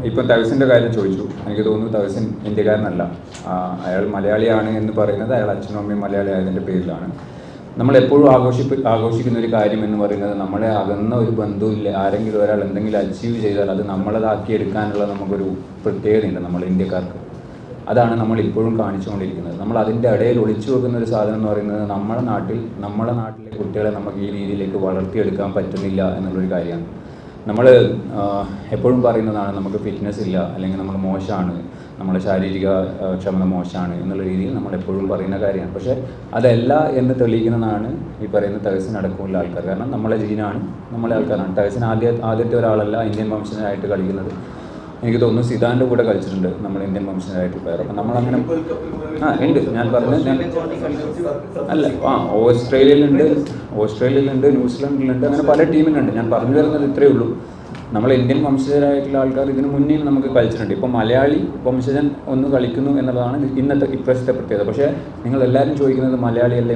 ഇപ്പം തഹസിൻ്റെ കാര്യം ചോദിച്ചു. എനിക്ക് തോന്നുന്നു തഹസിൻ ഇന്ത്യക്കാരനല്ല, അയാൾ മലയാളിയാണ് എന്ന് പറയുന്നത് അയാൾ അച്ഛനും അമ്മയും മലയാളി ആയതിൻ്റെ പേരിലാണ്. നമ്മളെപ്പോഴും ആഘോഷിക്കുന്ന ഒരു കാര്യം എന്ന് പറയുന്നത് നമ്മളെ അകന്ന ഒരു ബന്ധുവില്ല, ആരെങ്കിലും ഒരാൾ എന്തെങ്കിലും അച്ചീവ് ചെയ്താൽ അത് നമ്മളതാക്കി എടുക്കാനുള്ള നമുക്കൊരു പ്രത്യേകതയുണ്ട് നമ്മൾ ഇന്ത്യക്കാർക്ക്. അതാണ് നമ്മൾ ഇപ്പോഴും കാണിച്ചുകൊണ്ടിരിക്കുന്നത്. നമ്മൾ അതിൻ്റെ ഇടയിൽ ഒളിച്ചു വെക്കുന്ന ഒരു സാധനം എന്ന് പറയുന്നത് നമ്മളെ നാട്ടിലെ കുട്ടികളെ നമുക്ക് ഈ രീതിയിലേക്ക് വളർത്തിയെടുക്കാൻ പറ്റുന്നില്ല എന്നുള്ളൊരു കാര്യമാണ്. നമ്മൾ എപ്പോഴും പറയുന്നതാണ് നമുക്ക് ഫിറ്റ്നസ് ഇല്ല, അല്ലെങ്കിൽ നമ്മൾ മോശമാണ്, നമ്മുടെ ശാരീരിക ക്ഷമത മോശമാണ് എന്നുള്ള രീതിയിൽ നമ്മൾ എപ്പോഴും പറയുന്ന കാര്യമാണ്. പക്ഷേ അതല്ല എന്ന് തെളിയിക്കുന്നതാണ് ഈ പറയുന്ന തഹസിൻ അടക്കമുള്ള ആൾക്കാർ. കാരണം നമ്മളെ ജീനാണ്, നമ്മളെ ആൾക്കാരാണ്. തഹസിൻ ആദ്യത്തെ ഒരാളല്ല ഇന്ത്യൻ വംശജനായിട്ട് കളിക്കുന്നത്. എനിക്ക് തോന്നുന്നു സിദാൻ്റെ കൂടെ കളിച്ചിട്ടുണ്ട് നമ്മൾ ഇന്ത്യൻ വംശജനായിട്ട് പ്ലെയർ. അപ്പം നമ്മളങ്ങനെ ഉണ്ട്. ഞാൻ പറഞ്ഞത് ഓസ്ട്രേലിയയിലുണ്ട്, ന്യൂസിലൻഡിലുണ്ട്, അങ്ങനെ പല ടീമിലുണ്ട്. ഞാൻ പറഞ്ഞു വരുന്നത് ഇത്രയേ ഉള്ളൂ. നമ്മൾ ഇന്ത്യൻ വംശജരായിട്ടുള്ള ആൾക്കാർ ഇതിന് മുന്നേ നമുക്ക് കളിച്ചിട്ടുണ്ട്. ഇപ്പോൾ മലയാളി വംശജൻ ഒന്ന് കളിക്കുന്നു എന്നുള്ളതാണ് ഇപ്പോഴത്തെ പ്രത്യേകത. പക്ഷേ നിങ്ങളെല്ലാവരും ചോദിക്കുന്നത് മലയാളിയല്ലേ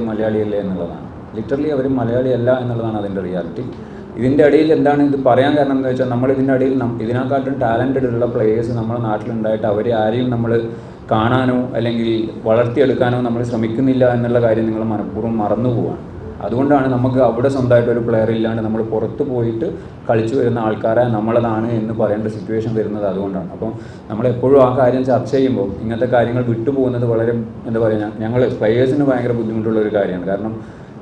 എന്നുള്ളതാണ്. ലിറ്ററലി അവർ മലയാളിയല്ല എന്നുള്ളതാണ് അതിൻ്റെ റിയാലിറ്റി. ഇതിൻ്റെ ഇടയിൽ എന്താണ് ഇത് പറയാൻ കാരണം എന്ന് വെച്ചാൽ, നമ്മൾ ഇതിൻ്റെ ഇടയിൽ ഇതിനെക്കാട്ടും ടാലൻറ്റഡ് ഉള്ള പ്ലേയേഴ്സ് നമ്മുടെ നാട്ടിലുണ്ടായിട്ട് അവരെ ആരെയും നമ്മൾ കാണാനോ അല്ലെങ്കിൽ വളർത്തിയെടുക്കാനോ നമ്മൾ ശ്രമിക്കുന്നില്ല എന്നുള്ള കാര്യം നിങ്ങൾ മനഃപൂർവ്വം മറന്നു പോവുകയാണ്. അതുകൊണ്ടാണ് നമുക്ക് അവിടെ സ്വന്തമായിട്ട് ഒരു പ്ലെയർ ഇല്ലാണ്ട് നമ്മൾ പുറത്ത് പോയിട്ട് കളിച്ചു വരുന്ന ആൾക്കാരെ നമ്മളതാണ് എന്ന് പറയേണ്ട സിറ്റുവേഷൻ വരുന്നത് അതുകൊണ്ടാണ്. അപ്പം നമ്മളെപ്പോഴും ആ കാര്യം ചർച്ച ചെയ്യുമ്പോൾ ഇങ്ങനത്തെ കാര്യങ്ങൾ വിട്ടുപോകുന്നത് വളരെ എന്താ പറയുക, ഞങ്ങൾ പ്ലെയേഴ്സിന് ഭയങ്കര ബുദ്ധിമുട്ടുള്ള ഒരു കാര്യമാണ്. കാരണം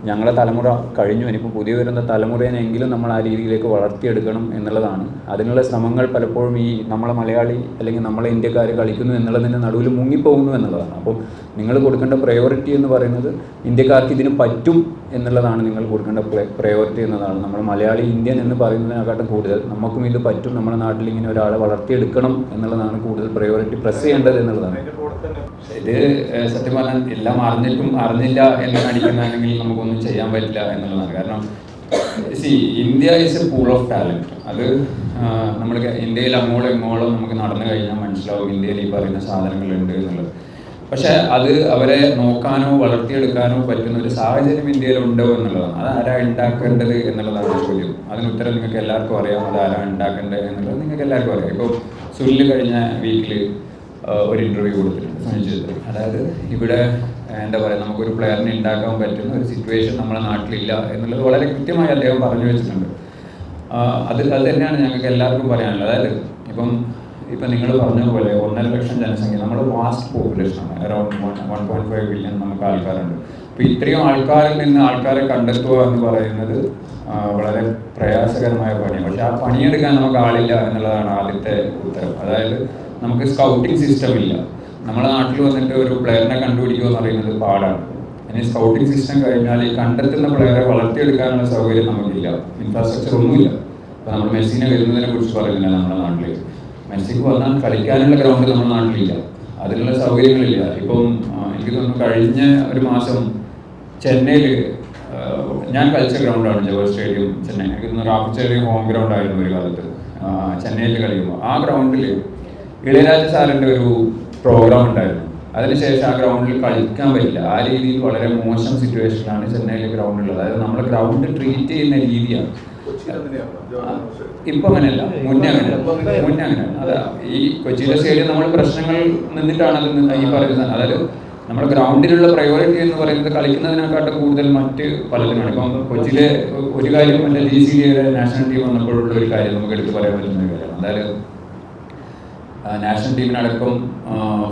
ഞങ്ങളെ തലമുറ കഴിഞ്ഞു, ഇനിയിപ്പോൾ പുതിയ വരുന്ന തലമുറേനെങ്കിലും നമ്മൾ ആ രീതിയിലേക്ക് വളർത്തിയെടുക്കണം എന്നുള്ളതാണ്. അതിനുള്ള ശ്രമങ്ങൾ പലപ്പോഴും ഈ നമ്മളെ മലയാളി അല്ലെങ്കിൽ നമ്മളെ ഇന്ത്യക്കാർ കളിക്കുന്നു എന്നുള്ളതിൻ്റെ നടുവിൽ മുങ്ങിപ്പോകുന്നു എന്നുള്ളതാണ്. അപ്പോൾ നിങ്ങൾ കൊടുക്കേണ്ട പ്രയോറിറ്റി എന്ന് പറയുന്നത് ഇന്ത്യക്കാർക്ക് ഇതിന് പറ്റും എന്നുള്ളതാണ്. നിങ്ങൾ കൊടുക്കേണ്ട പ്രയോറിറ്റി എന്നതാണ്. നമ്മൾ മലയാളി ഇന്ത്യൻ എന്ന് പറയുന്നതിനെക്കാട്ടും കൂടുതൽ നമുക്കും ഇത് പറ്റും, നമ്മുടെ നാട്ടിൽ ഇങ്ങനെ ഒരാളെ വളർത്തിയെടുക്കണം എന്നുള്ളതാണ് കൂടുതൽ പ്രയോറിറ്റി പ്രസ് ചെയ്യേണ്ടത് എന്നുള്ളതാണ്. ഇത് സത്യം പറഞ്ഞാൽ എല്ലാം അറിഞ്ഞില്ല എന്ന് കാണിക്കുന്നതാണെങ്കിൽ നമുക്കൊന്നും ചെയ്യാൻ പറ്റില്ല എന്നുള്ളതാണ്. കാരണം India is A pool of talent. അത് നമ്മൾ ഇന്ത്യയിൽ അങ്ങോളം ഇങ്ങോളം നമുക്ക് നടന്നു കഴിഞ്ഞാൽ മനസ്സിലാവും ഇന്ത്യയിൽ ഈ പറയുന്ന സാധനങ്ങളുണ്ട് എന്നുള്ളത്. പക്ഷേ അത് അവരെ നോക്കാനോ വളർത്തിയെടുക്കാനോ പറ്റുന്ന ഒരു സാഹചര്യം ഇന്ത്യയിലുണ്ടോ എന്നുള്ളതാണ്. അത് ആരാ ഉണ്ടാക്കേണ്ടത് എന്നുള്ളതാണ് ചോദ്യം. അതിന് ഉത്തരം നിങ്ങൾക്ക് എല്ലാവർക്കും അറിയാം. അത് ആരാ ഉണ്ടാക്കേണ്ടത് എന്നുള്ളത് നിങ്ങൾക്ക് എല്ലാവർക്കും അറിയാം. ഇപ്പോൾ സുനിൽ കഴിഞ്ഞ വീക്കിൽ ഒരു ഇൻ്റർവ്യൂ കൊടുത്തിട്ടുണ്ട് സുനിൽ. അതായത് ഇവിടെ എന്താ പറയുക, നമുക്കൊരു പ്ലെയറിനെ ഉണ്ടാക്കാൻ പറ്റുന്ന ഒരു സിറ്റുവേഷൻ നമ്മുടെ നാട്ടിലില്ല എന്നുള്ളത് വളരെ കൃത്യമായി അദ്ദേഹം പറഞ്ഞു വെച്ചിട്ടുണ്ട്. അത് തന്നെയാണ് ഞങ്ങൾക്ക് എല്ലാവർക്കും പറയാനുള്ളത്. അതായത് ഇപ്പം നിങ്ങൾ പറഞ്ഞ പോലെ 1.5 ലക്ഷം ജനസംഖ്യ, നമ്മൾ വാസ്റ്റ് പോപ്പുലേഷനാണ്. അറൗണ്ട് 1.5 ബില്യൺ നമുക്ക് ആൾക്കാരുണ്ട്. അപ്പോൾ ഇത്രയും ആൾക്കാരിൽ നിന്ന് ആൾക്കാരെ കണ്ടെത്തുക എന്ന് പറയുന്നത് വളരെ പ്രയാസകരമായ പണിയാണ്. പക്ഷെ ആ പണിയെടുക്കാൻ നമുക്ക് ആളില്ല എന്നുള്ളതാണ് ആദ്യത്തെ ഉത്തരം. അതായത് നമുക്ക് സ്കൗട്ടിംഗ് സിസ്റ്റം ഇല്ല. നമ്മുടെ നാട്ടിൽ വന്നിട്ട് ഒരു പ്ലെയറിനെ കണ്ടുപിടിക്കുക എന്ന് പറയുന്നത് പാടാണ്. ഇനി സ്കൗട്ടിംഗ് സിസ്റ്റം കഴിഞ്ഞാൽ ഈ കണ്ടെത്തുന്ന പ്ലെയറെ വളർത്തിയെടുക്കാനുള്ള സൗകര്യം നമുക്കില്ല, ഇൻഫ്രാസ്ട്രക്ചർ ഒന്നുമില്ല. അപ്പോൾ നമ്മൾ മെസ്സിനെ വരുന്നതിനെ കുറിച്ച് പറയുന്നില്ല. നമ്മുടെ നാട്ടിൽ മെസ്സിക്ക് വന്നാൽ കളിക്കാനുള്ള ഗ്രൗണ്ട് നമ്മുടെ നാട്ടിലില്ല, അതിനുള്ള സൗകര്യങ്ങളില്ല. ഇപ്പം എനിക്ക് തോന്നുന്നു കഴിഞ്ഞ ഒരു മാസം ചെന്നൈയിൽ ഞാൻ കളിച്ച ഗ്രൗണ്ടാണ് ജവഹർ സ്റ്റേഡിയം ചെന്നൈ. എനിക്ക് തോന്നുന്നു റാഫ് സ്റ്റേഡിയം ഹോം ഗ്രൗണ്ട് ആയിരുന്നു ഒരു കാലത്ത് ചെന്നൈയിൽ കളിക്കുമ്പോൾ. ആ ഗ്രൗണ്ടിൽ ഇളയരാജ സാറിൻ്റെ ഒരു പ്രോഗ്രാം ഉണ്ടായിരുന്നു. അതിനുശേഷം ആ ഗ്രൗണ്ടിൽ കളിക്കാൻ പറ്റില്ല. ആ രീതിയിൽ വളരെ മോശം സിറ്റുവേഷനിലാണ് ചെന്നൈയിലെ ഗ്രൗണ്ടുള്ളത്. അതായത് നമ്മൾ ഗ്രൗണ്ട് ട്രീറ്റ് ചെയ്യുന്ന രീതിയാണ്. ഇപ്പം അങ്ങനെയല്ല, മുന്നേ അങ്ങനെയാണ്. അതെ, ഈ കൊച്ചിയിലെ സ്റ്റേഡിയം നമ്മൾ പ്രശ്നങ്ങൾ നിന്നിട്ടാണ് അത് ഈ പറയുന്നത്. അതായത് നമ്മുടെ ഗ്രൗണ്ടിലുള്ള പ്രയോറിറ്റി എന്ന് പറയുന്നത് കളിക്കുന്നതിനെക്കാട്ടും കൂടുതൽ മറ്റ് പലതിനാണ്. ഇപ്പം കൊച്ചിയിലെ ഒരു കാര്യം മറ്റേ GCA നാഷണൽ ടീം വന്നപ്പോഴുള്ള ഒരു കാര്യം നമുക്ക് എടുത്ത് പറയാൻ പറ്റുന്ന ഒരു കാര്യമാണ്. അതായത് നാഷണൽ ടീമിനടക്കം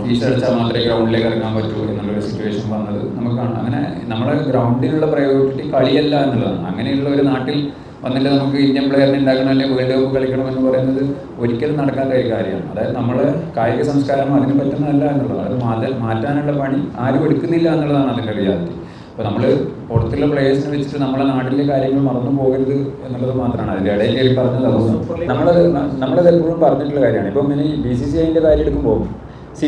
ഫീസ് അടച്ചാൽ മാത്രമേ ഗ്രൗണ്ടിലേക്ക് ഇറങ്ങാൻ പറ്റൂ എന്നുള്ളൊരു സിറ്റുവേഷൻ വന്നത് നമുക്ക് കാണാം. അങ്ങനെ നമ്മുടെ ഗ്രൗണ്ടിലുള്ള പ്രയോറിറ്റി കളിയല്ല എന്നുള്ളതാണ്. അങ്ങനെയുള്ള ഒരു നാട്ടിൽ വന്നിട്ട് നമുക്ക് ഇന്ത്യൻ പ്ലെയറിനെ ഉണ്ടാക്കണം അല്ലെങ്കിൽ വേൾഡ് കപ്പ് കളിക്കണം എന്ന് പറയുന്നത് ഒരിക്കലും നടക്കാത്ത ഒരു കാര്യമാണ്. അതായത് നമ്മുടെ കായിക സംസ്കാരം അതിന് പറ്റുന്നതല്ല എന്നുള്ളതാണ്. അത് മാറ്റാനുള്ള പണി ആരും എടുക്കുന്നില്ല എന്നുള്ളതാണ് അതിൻ്റെ റിയാലിറ്റി. അപ്പോൾ നമ്മൾ പുറത്തുള്ള പ്ലേയേഴ്സിനെ വെച്ചിട്ട് നമ്മളെ നാട്ടിലെ കാര്യങ്ങൾ മറന്നു പോകരുത് എന്നുള്ളത് മാത്രമാണ് അതിൻ്റെ ഇടയിൽ കയറി പറഞ്ഞത്. നമ്മളത് എപ്പോഴും പറഞ്ഞിട്ടുള്ള കാര്യമാണ്. ഇപ്പം ഇനി BCCIൻ്റെ കാര്യം എടുക്കുമ്പോൾ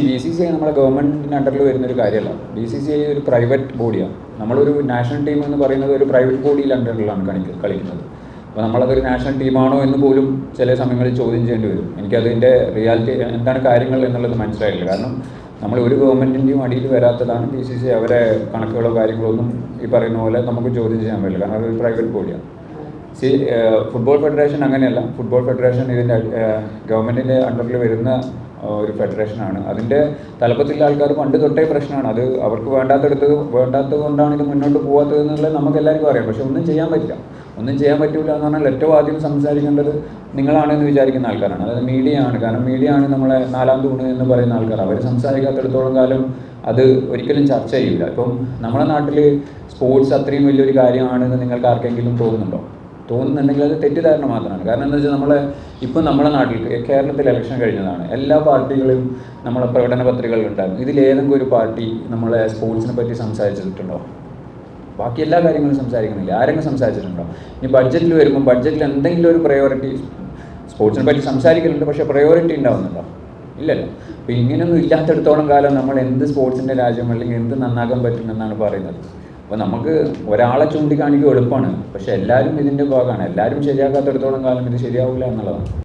BCCI നമ്മുടെ ഗവൺമെൻറ്റിൻ്റെ അണ്ടറിൽ വരുന്നൊരു കാര്യമല്ല. BCCI ഒരു പ്രൈവറ്റ് ബോഡിയാണ്. നമ്മളൊരു നാഷണൽ ടീം എന്ന് പറയുന്നത് ഒരു പ്രൈവറ്റ് ബോഡിയിൽ അണ്ടറിലാണ് കളിക്കുന്നത്. അപ്പോൾ നമ്മളതൊരു നാഷണൽ ടീമാണോ എന്ന് പോലും ചില സമയങ്ങളിൽ ചോദ്യം ചെയ്യേണ്ടി വരും. എനിക്കതിൻ്റെ റിയാലിറ്റി എന്താണ് കാര്യങ്ങൾ എന്നുള്ളത് മനസ്സിലായില്ല. കാരണം നമ്മൾ ഒരു ഗവൺമെൻറ്റിൻ്റെയും അടിയിൽ വരാത്തതാണ് BCCI. അവരെ കണക്കുകളോ കാര്യങ്ങളോ ഒന്നും ഈ പറയുന്ന പോലെ നമുക്ക് ചോദ്യം ചെയ്യാൻ പറ്റില്ല. കാരണം അതൊരു പ്രൈവറ്റ് ബോഡിയാണ്. ഫുട്ബോൾ ഫെഡറേഷൻ അങ്ങനെയല്ല. ഫുട്ബോൾ ഫെഡറേഷൻ ഇതിൻ്റെ ഗവൺമെൻറ്റിൻ്റെ അണ്ടറിൽ വരുന്ന ഒരു ഫെഡറേഷനാണ്. അതിൻ്റെ തലപ്പത്തിലുള്ള ആൾക്കാർ പണ്ട് തൊട്ടേ പ്രശ്നമാണ്. അത് അവർക്ക് വേണ്ടാത്തത് കൊണ്ടാണ് ഇത് മുന്നോട്ട് പോകാത്തത് എന്നുള്ളത് നമുക്ക് എല്ലാവർക്കും അറിയാം. പക്ഷെ ഒന്നും ചെയ്യാൻ പറ്റില്ല എന്ന് പറഞ്ഞാൽ ഏറ്റവും ആദ്യം സംസാരിക്കേണ്ടത് നിങ്ങളാണെന്ന് വിചാരിക്കുന്ന ആൾക്കാരാണ്. അതായത് മീഡിയ ആണ്. കാരണം മീഡിയ ആണ് നമ്മളെ നാലാം തൂണ് എന്ന് പറയുന്ന ആൾക്കാർ. അവർ സംസാരിക്കാത്തിടത്തോളം കാലം അത് ഒരിക്കലും ചർച്ച ചെയ്യില്ല. ഇപ്പം നമ്മുടെ നാട്ടിൽ സ്പോർട്സ് അത്രയും വലിയൊരു കാര്യമാണെന്ന് നിങ്ങൾക്ക് ആർക്കെങ്കിലും തോന്നുന്നുണ്ടെങ്കിൽ അത് തെറ്റിദ്ധാരണ മാത്രമാണ്. കാരണം എന്താ വെച്ചാൽ നമ്മുടെ നാട്ടിൽ കേരളത്തിൽ ഇലക്ഷൻ കഴിഞ്ഞതാണ്. എല്ലാ പാർട്ടികളും നമ്മളെ പ്രകടന പത്രികകളുണ്ടായിരുന്നു. ഇതിലേതെങ്കിലും ഒരു പാർട്ടി നമ്മളെ സ്പോർട്സിനെ പറ്റി സംസാരിച്ചിട്ടുണ്ടോ? ബാക്കി എല്ലാ കാര്യങ്ങളും സംസാരിക്കുന്നില്ല. ആരെങ്കിലും സംസാരിച്ചിട്ടുണ്ടോ? ഇനി ബഡ്ജറ്റിൽ വരുമ്പോൾ ബഡ്ജറ്റിൽ എന്തെങ്കിലും ഒരു പ്രയോറിറ്റി സ്പോർട്സിനെ പറ്റി സംസാരിക്കലുണ്ട്, പക്ഷേ പ്രയോറിറ്റി ഉണ്ടാവുന്നുണ്ടോ? ഇല്ലല്ലോ. അപ്പോൾ ഇങ്ങനെയൊന്നും ഇല്ലാത്തടത്തോളം കാലം നമ്മൾ എന്ത് സ്പോർട്സിൻ്റെ രാജ്യം അല്ലെങ്കിൽ എന്ത് നന്നാക്കാൻ പറ്റുമെന്നാണ് പറയുന്നത്. അപ്പോൾ നമുക്ക് ഒരാളെ ചൂണ്ടിക്കാണിക്കുക എളുപ്പമാണ്, പക്ഷെ എല്ലാവരും ഇതിൻ്റെ ഭാഗമാണ്. എല്ലാവരും ശരിയാക്കാത്തടത്തോളം കാലം ഇത് ശരിയാവില്ല എന്നുള്ളതാണ്.